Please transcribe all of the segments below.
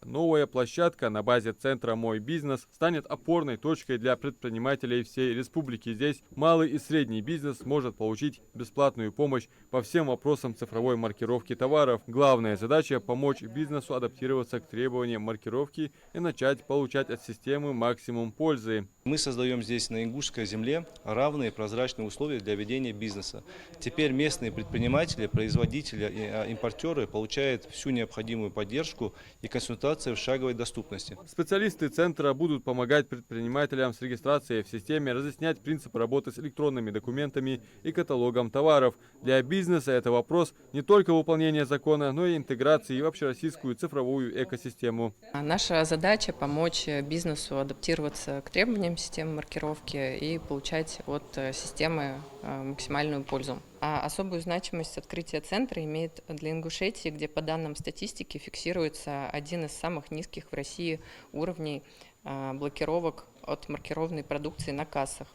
Новая площадка на базе центра «Мой бизнес» станет опорной точкой для предпринимателей всей республики. Здесь малый и средний бизнес может получить бесплатную помощь по всем вопросам цифровой маркировки товаров. Главная задача – помочь бизнесу адаптироваться к требованиям маркировки и начать получать от системы максимум пользы. Мы создаем здесь на ингушской земле равные прозрачные условия для ведения бизнеса. Теперь местные предприниматели, производители и импортеры получают всю необходимую поддержку и консультации в шаговой доступности. Специалисты центра будут помогать предпринимателям с регистрацией в системе, разъяснять принципы работы с электронными документами и каталогом товаров. Для бизнеса это вопрос не только выполнения закона, но и интеграции в общероссийскую цифровую экосистему. Наша задача – помочь бизнесу адаптироваться к требованиям системы маркировки и получать от системы максимальную пользу. А особую значимость открытия центра имеет для Ингушетии, где по данным статистики фиксируется один из самых низких в России уровней блокировок от маркированной продукции на кассах.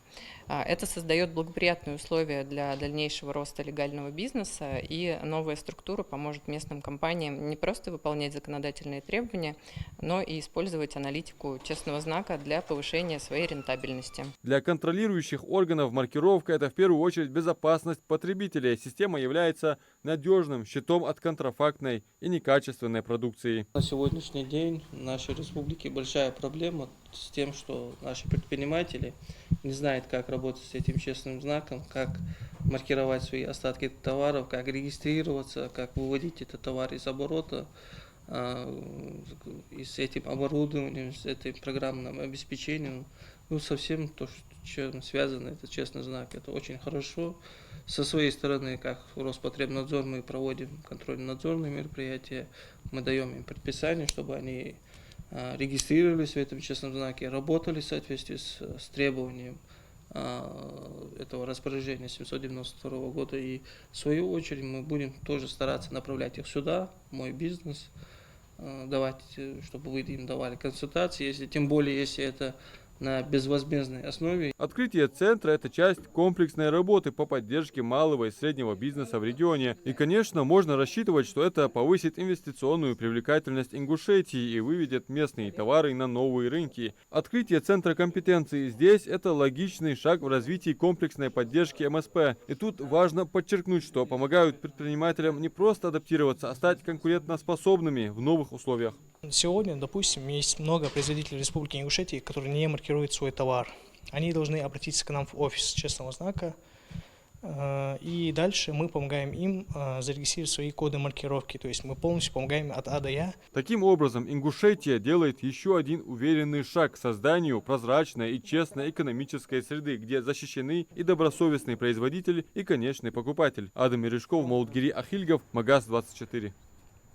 Это создает благоприятные условия для дальнейшего роста легального бизнеса, и новая структура поможет местным компаниям не просто выполнять законодательные требования, но и использовать аналитику честного знака для повышения своей рентабельности. Для контролирующих органов маркировка – это в первую очередь безопасность потребителей. Система является надежным щитом от контрафактной и некачественной продукции. На сегодняшний день в нашей республике большая проблема с тем, что наши предприниматели не знают, как работать с этим честным знаком, как маркировать свои остатки товаров, как регистрироваться, как выводить этот товар из оборота. И с этим оборудованием, с этим программным обеспечением, совсем то, чем связано этот честный знак. Это очень хорошо. Со своей стороны, как Роспотребнадзор, мы проводим контрольно-надзорные мероприятия, мы даем им предписания, чтобы они регистрировались в этом честном знаке, работали в соответствии с требованием этого распоряжения 792 года. И в свою очередь мы будем тоже стараться направлять их сюда, в мой бизнес, давать, чтобы вы им давали консультации, если, тем более если это на безвозмездной основе. Открытие центра – это часть комплексной работы по поддержке малого и среднего бизнеса в регионе. И, конечно, можно рассчитывать, что это повысит инвестиционную привлекательность Ингушетии и выведет местные товары на новые рынки. Открытие центра компетенции здесь – это логичный шаг в развитии комплексной поддержки МСП. И тут важно подчеркнуть, что помогают предпринимателям не просто адаптироваться, а стать конкурентоспособными в новых условиях. Сегодня, допустим, есть много производителей Республики Ингушетии, которые не маркируют свой товар. Они должны обратиться к нам в офис честного знака, и дальше мы помогаем им зарегистрировать свои коды маркировки. То есть мы полностью помогаем от А до Я. Таким образом, Ингушетия делает еще один уверенный шаг к созданию прозрачной и честной экономической среды, где защищены и добросовестный производитель, и конечный покупатель. Адам Мережков, Маудгири Ахильгов, Магаз 24.